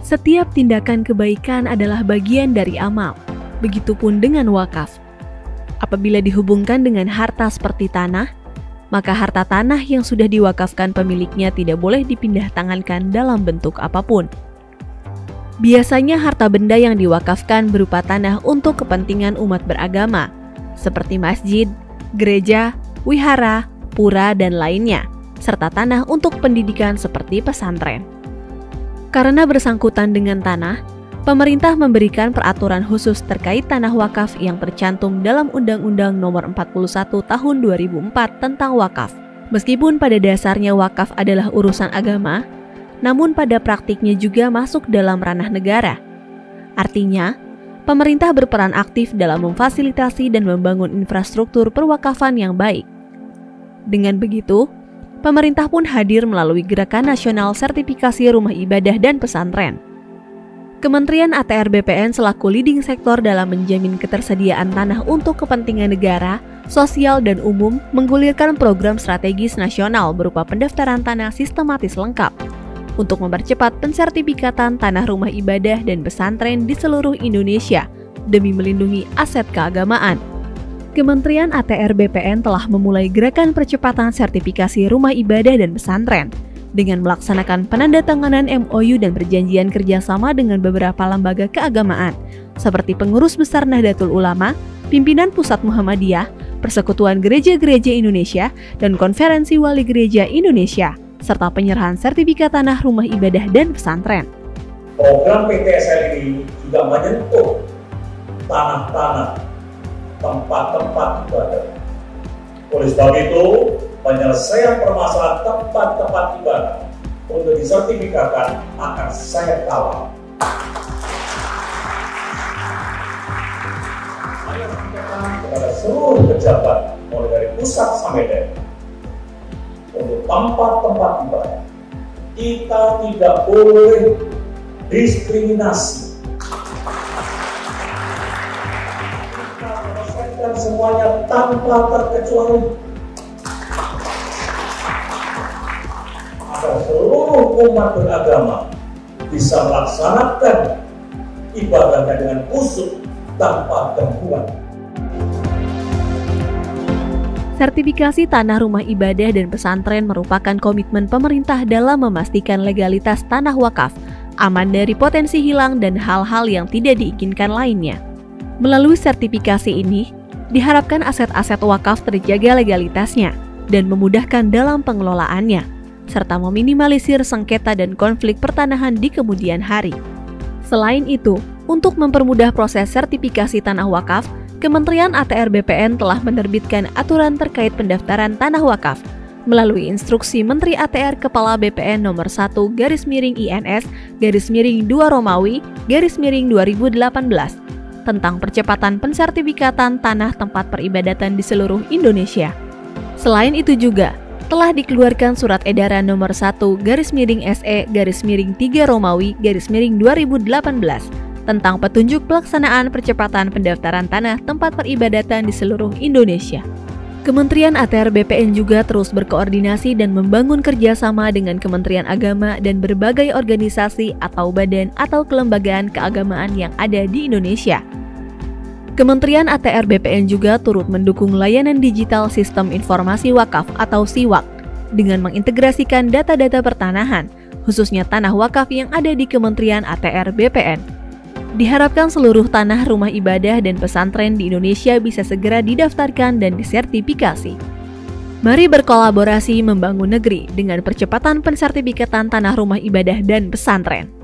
Setiap tindakan kebaikan adalah bagian dari amal, begitupun dengan wakaf. Apabila dihubungkan dengan harta seperti tanah, maka harta tanah yang sudah diwakafkan pemiliknya tidak boleh dipindah tangankan dalam bentuk apapun. Biasanya harta benda yang diwakafkan berupa tanah untuk kepentingan umat beragama, seperti masjid, gereja, wihara, pura, dan lainnya, serta tanah untuk pendidikan seperti pesantren. Karena bersangkutan dengan tanah, pemerintah memberikan peraturan khusus terkait tanah wakaf yang tercantum dalam Undang-Undang Nomor 41 Tahun 2004 tentang wakaf. Meskipun pada dasarnya wakaf adalah urusan agama, namun pada praktiknya juga masuk dalam ranah negara. Artinya, pemerintah berperan aktif dalam memfasilitasi dan membangun infrastruktur perwakafan yang baik. Dengan begitu, pemerintah pun hadir melalui Gerakan Nasional Sertifikasi Rumah Ibadah dan Pesantren. Kementerian ATR BPN selaku leading sektor dalam menjamin ketersediaan tanah untuk kepentingan negara, sosial, dan umum menggulirkan program strategis nasional berupa pendaftaran tanah sistematis lengkap untuk mempercepat pensertifikatan tanah rumah ibadah dan pesantren di seluruh Indonesia demi melindungi aset keagamaan. Kementerian ATR BPN telah memulai gerakan percepatan sertifikasi rumah ibadah dan pesantren dengan melaksanakan penandatanganan MOU dan perjanjian kerjasama dengan beberapa lembaga keagamaan seperti Pengurus Besar Nahdlatul Ulama, Pimpinan Pusat Muhammadiyah, Persekutuan Gereja-Gereja Indonesia, dan Konferensi Wali Gereja Indonesia, serta penyerahan sertifikat tanah rumah ibadah dan pesantren. Program PTSL ini juga menyentuh tanah-tanah tempat-tempat ibadah. Oleh sebab itu, penyelesaian permasalahan tempat-tempat ibadah untuk disertifikatkan akan saya kawal. Saya sampaikan kepada seluruh pejabat, mulai dari pusat sampai daerah, untuk tempat-tempat ibadah, kita tidak boleh diskriminasi. Semuanya tanpa terkecuali agar seluruh umat beragama bisa melaksanakan ibadahnya dengan khusyuk tanpa gangguan. Sertifikasi tanah rumah ibadah dan pesantren merupakan komitmen pemerintah dalam memastikan legalitas tanah wakaf, aman dari potensi hilang dan hal-hal yang tidak diinginkan lainnya. Melalui sertifikasi ini, diharapkan aset-aset wakaf terjaga legalitasnya dan memudahkan dalam pengelolaannya, serta meminimalisir sengketa dan konflik pertanahan di kemudian hari. Selain itu, untuk mempermudah proses sertifikasi tanah wakaf, Kementerian ATR BPN telah menerbitkan aturan terkait pendaftaran tanah wakaf melalui instruksi Menteri ATR Kepala BPN nomor 1/INS/2 Romawi/2018 tentang percepatan pensertifikatan tanah tempat peribadatan di seluruh Indonesia. Selain itu juga, telah dikeluarkan Surat Edaran nomor 1/SE/3 Romawi/2018 tentang petunjuk pelaksanaan percepatan pendaftaran tanah tempat peribadatan di seluruh Indonesia. Kementerian ATR BPN juga terus berkoordinasi dan membangun kerjasama dengan Kementerian Agama dan berbagai organisasi atau badan atau kelembagaan keagamaan yang ada di Indonesia. Kementerian ATR BPN juga turut mendukung layanan digital Sistem Informasi Wakaf atau SIWAK dengan mengintegrasikan data-data pertanahan, khususnya tanah wakaf yang ada di Kementerian ATR BPN. Diharapkan seluruh tanah rumah ibadah dan pesantren di Indonesia bisa segera didaftarkan dan disertifikasi. Mari berkolaborasi membangun negeri dengan percepatan pensertifikatan tanah rumah ibadah dan pesantren.